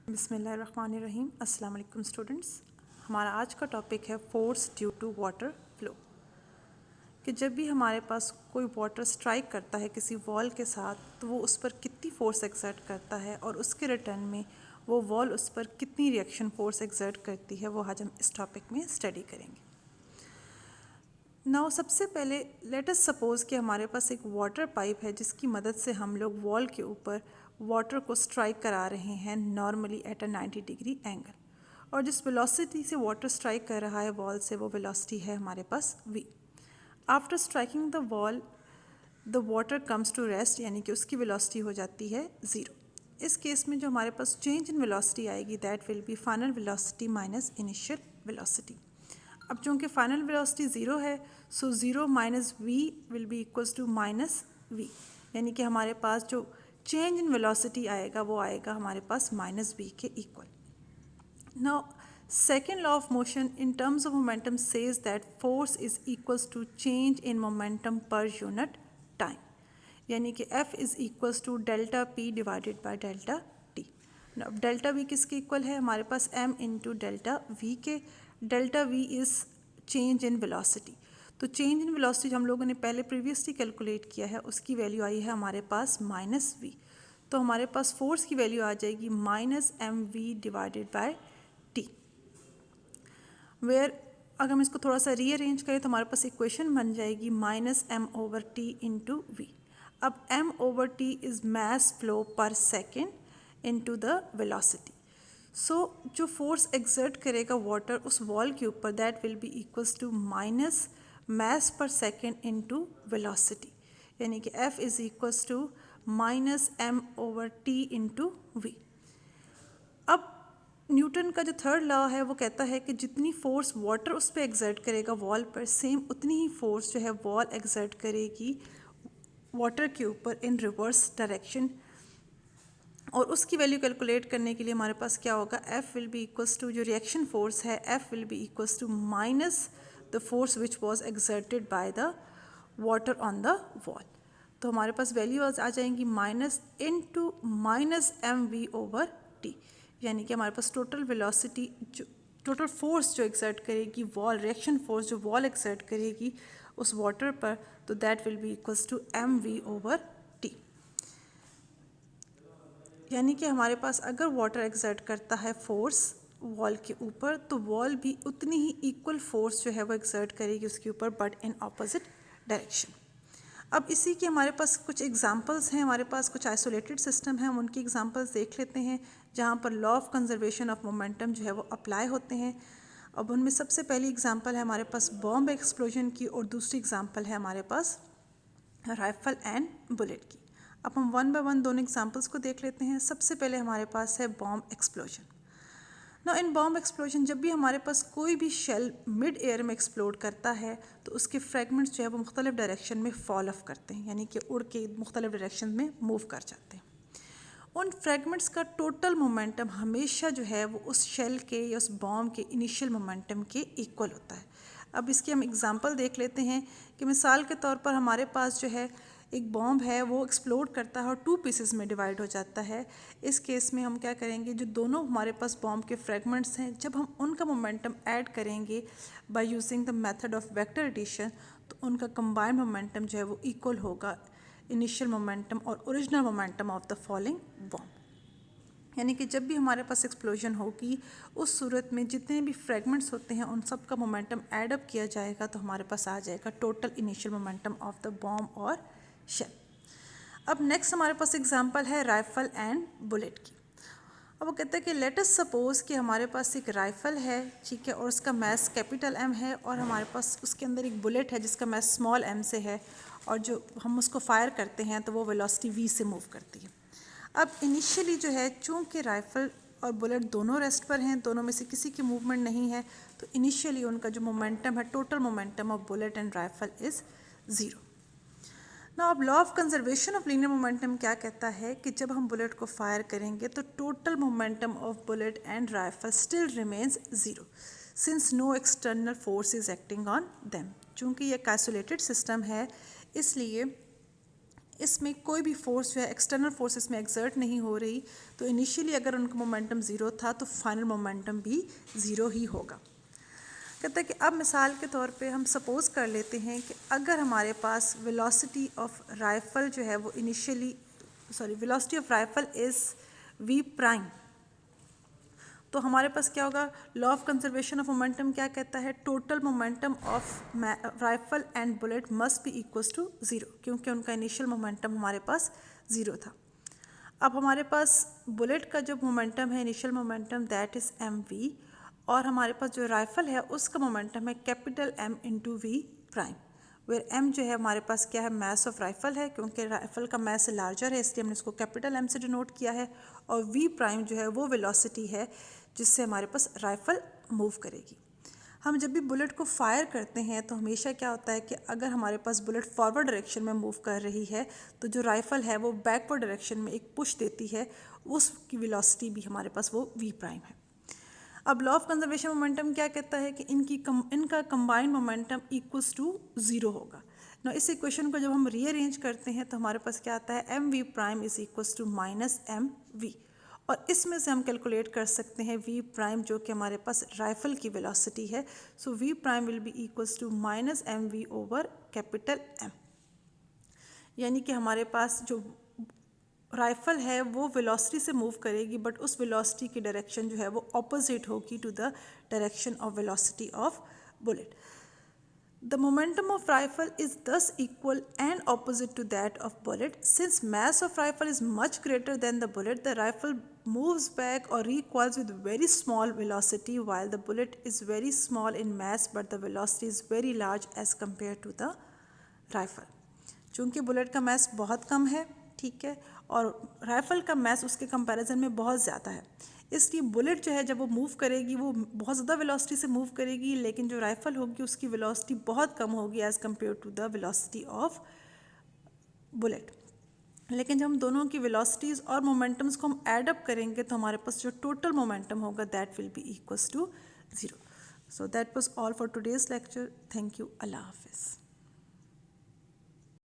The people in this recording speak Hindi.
बिस्मिल्लाहिर्रहमानिर्रहीम। अस्सलाम वालेकुम स्टूडेंट्स। हमारा आज का टॉपिक है force due to water flow. कि जब भी हमारे पास कोई वाटर स्ट्राइक करता है किसी वॉल के साथ तो वो उस पर कितनी फोर्स एक्सर्ट करता है और उसके रिटर्न में वो वॉल उस पर कितनी रिएक्शन फोर्स एक्सर्ट करती है, वो आज हम इस टॉपिक में स्टडी करेंगे। नाउ सबसे पहले लेट अस सपोज़ कि हमारे पास एक वाटर पाइप है जिसकी मदद से हम लोग वॉल के ऊपर वाटर को स्ट्राइक करा रहे हैं normally at a 90 degree angle, और जिस वेलोसिटी से वाटर स्ट्राइक कर रहा है वॉल से वो वेलोसिटी है हमारे पास v। After striking the wall the water comes to rest, यानी कि उसकी वेलोसिटी हो जाती है 0। इस केस में जो हमारे पास चेंज इन वेलोसिटी आएगी that will be final velocity minus initial velocity. अब चूँकि फाइनल वेलोसिटी 0 है so 0 minus v will be equals to minus v, यानी कि हमारे पास जो चेंज इन वेलोसिटी आएगा वो आएगा हमारे पास माइनस वी के equal. Now second law of motion in terms of momentum says that force is equals to change in momentum per unit time, यानी कि F is equals to delta P divided by delta T। Now delta V किसके इक्वल है हमारे पास M into delta V के। delta V is change in velocity, तो चेंज इन वेलोसिटी जो हम लोगों ने पहले प्रीवियसली कैलकुलेट किया है उसकी वैल्यू आई है हमारे पास माइनस वी, तो हमारे पास फोर्स की वैल्यू आ जाएगी minus m v divided by t. Where अगर हम इसको थोड़ा सा रीअरेंज करें तो हमारे पास इक्वेशन बन जाएगी minus M over T into V. अब M over T is mass flow per second into the velocity. So जो फोर्स एक्सर्ट करेगा वाटर उस वॉल के ऊपर that will be equals to minus mass per second into velocity, यानी कि F is equals to minus M over T into V. अब न्यूटन का जो थर्ड लॉ है वो कहता है कि जितनी फोर्स वाटर उस पर एक्सर्ट करेगा वॉल पर सेम उतनी ही फोर्स जो है वॉल एक्सर्ट करेगी वाटर के ऊपर इन रिवर्स डायरेक्शन। और उसकी वैल्यू कैलकुलेट करने के लिए हमारे पास क्या होगा, F will be equals to जो रिएक्शन फोर्स है F will be equals to minus the force which was exerted by the water on the wall. तो हमारे पास वैल्यू आ जाएंगी minus into minus m v over t, यानी कि हमारे पास टोटल वेलोसिटी जो टोटल फोर्स जो एक्सर्ट करेगी वॉल, रिएक्शन फोर्स जो वॉल एक्सर्ट करेगी उस वाटर पर, तो that will be equals to m v over t. यानी कि हमारे पास अगर वाटर एक्सर्ट करता है फोर्स वॉल के ऊपर तो वॉल भी उतनी ही इक्वल फोर्स जो है वो एक्सर्ट करेगी उसके ऊपर बट इन ऑपोजिट डायरेक्शन। अब इसी के हमारे पास कुछ एग्जांपल्स हैं, हमारे पास कुछ आइसोलेटेड सिस्टम हैं, हम उनकी एग्जांपल्स देख लेते हैं जहाँ पर law of conservation of momentum जो है वो अप्लाई होते हैं। अब उनमें सबसे पहली एग्जांपल है हमारे पास बॉम्ब एक्सप्लोजन की और दूसरी एग्जांपल है हमारे पास राइफल एंड बुलेट की। अब हम वन बाय वन दोनों एग्जांपल्स को देख लेते हैं। सबसे पहले हमारे पास है बॉम्ब एक्सप्लोजन। ना इन बॉम्ब एक्सप्लोजन जब भी हमारे पास कोई भी शेल मिड एयर में एक्सप्लोड करता है तो उसके फ्रेगमेंट्स जो है वो मुख्तलिफ डायरेक्शन में फॉल ऑफ करते हैं, यानी कि उड़ के मुख्तलिफ डायरेक्शन में मूव कर जाते हैं। उन फ्रेगमेंट्स का टोटल मोमेंटम हमेशा जो है वो उस शेल के या उस बॉम्ब के इनिशियल मोमेंटम के इक्वल होता है। अब इसकी हम एग्जांपल देख लेते हैं कि मिसाल के तौर पर हमारे पास जो है एक बॉम्ब है वो एक्सप्लोड करता है और 2 पीसेस में डिवाइड हो जाता है। इस केस में हम क्या करेंगे, जो दोनों हमारे पास बॉम्ब के फ्रेगमेंट्स हैं जब हम उनका मोमेंटम ऐड करेंगे by using the method of vector addition तो उनका कंबाइंड मोमेंटम जो है वो इक्वल होगा इनिशियल मोमेंटम और original momentum of the falling bomb. यानी कि जब भी हमारे पास एक्सप्लोजन होगी उस सूरत में जितने भी फ्रेगमेंट्स होते हैं उन सब का मोमेंटम ऐड अप किया जाएगा तो हमारे पास आ जाएगा total initial momentum of the bomb और शेल। अब नेक्स्ट हमारे पास एग्जांपल है राइफल एंड बुलेट की। अब वो कहते हैं कि लेट अस सपोज कि हमारे पास एक राइफल है, ठीक है, और उसका मैस कैपिटल एम है और हमारे पास उसके अंदर एक बुलेट है जिसका मैस स्मॉल एम से है और जो हम उसको फायर करते हैं तो वो वेलोसिटी वी से मूव करती है। अब इनिशियली जो है चूँकि राइफल और बुलेट दोनों रेस्ट पर हैं, दोनों में से किसी की मूवमेंट नहीं है, तो इनिशियली उनका जो मोमेंटम है total momentum of bullet and rifle is 0। ना अब law of conservation of linear momentum क्या कहता है कि जब हम बुलेट को फायर करेंगे तो total momentum of bullet and rifle still remains 0 since no external force is acting on them. चूँकि ये आइसोलेटेड सिस्टम है इसलिए इसमें कोई भी फोर्स जो है एक्सटर्नल फोर्स इसमें एक्सर्ट नहीं हो रही, तो इनिशियली अगर उनका मोमेंटम ज़ीरो था तो फाइनल मोमेंटम भी ज़ीरो ही होगा। कहता है कि अब मिसाल के तौर पे हम सपोज़ कर लेते हैं कि अगर हमारे पास वेलोसिटी ऑफ राइफ़ल जो है वो velocity of rifle is v prime, तो हमारे पास क्या होगा, law of conservation of momentum क्या कहता है, total momentum of rifle and bullet must be equals to zero, क्योंकि उनका इनिशियल मोमेंटम हमारे पास ज़ीरो था। अब हमारे पास बुलेट का जो मोमेंटम है, initial momentum that is mv, और हमारे पास जो राइफल है उसका मोमेंटम है capital M into v prime, where m जो है हमारे पास क्या है, मैस ऑफ राइफल है, क्योंकि राइफल का मैस लार्जर है इसलिए हमने इसको कैपिटल M से डिनोट किया है, और v प्राइम जो है वो वेलोसिटी है जिससे हमारे पास राइफल मूव करेगी। हम जब भी बुलेट को फायर करते हैं तो हमेशा क्या होता है कि अगर हमारे पास बुलेट फॉरवर्ड डायरेक्शन में मूव कर रही है तो जो राइफल है वो बैकवर्ड डायरेक्शन में एक पुश देती है, उसकी वेलोसिटी भी हमारे पास वो v प्राइम है। अब लॉ ऑफ कंजर्वेशन मोमेंटम क्या कहता है कि इनका combined momentum equals to zero होगा ना। इस इक्वेशन को जब हम रीअरेंज करते हैं तो हमारे पास क्या आता है, mv prime is equals to minus mv, और इसमें से हम कैलकुलेट कर सकते हैं v प्राइम जो कि हमारे पास राइफल की वेलोसिटी है। So v prime will be equals to minus mv over capital M, यानी कि हमारे पास जो राइफल है वो वेलोसिटी से मूव करेगी, बट उस वेलोसिटी की डायरेक्शन जो है वो ऑपोजिट होगी to the direction of velocity of bullet. The momentum of rifle is thus equal and opposite to that of bullet. Since mass of rifle is much greater than the bullet, the rifle moves back or recoils with very small velocity, while the bullet is very small in mass but the velocity is very large as compared to the rifle. चूँकि बुलेट का मैस बहुत कम है, ठीक है, और राइफ़ल का मैस उसके कंपैरिजन में बहुत ज़्यादा है, इसलिए बुलेट जो है जब वो मूव करेगी वो बहुत ज़्यादा वेलोसिटी से मूव करेगी, लेकिन जो राइफ़ल होगी उसकी वेलोसिटी बहुत कम होगी as compare to the velocity of bullet. लेकिन जब हम दोनों की वेलोसिटीज़ और मोमेंटम्स को हम ऐड अप करेंगे तो हमारे पास जो टोटल मोमेंटम होगा that will be equals to zero. So that was all for today's lecture. Thank you. अल्लाह हाफिज़।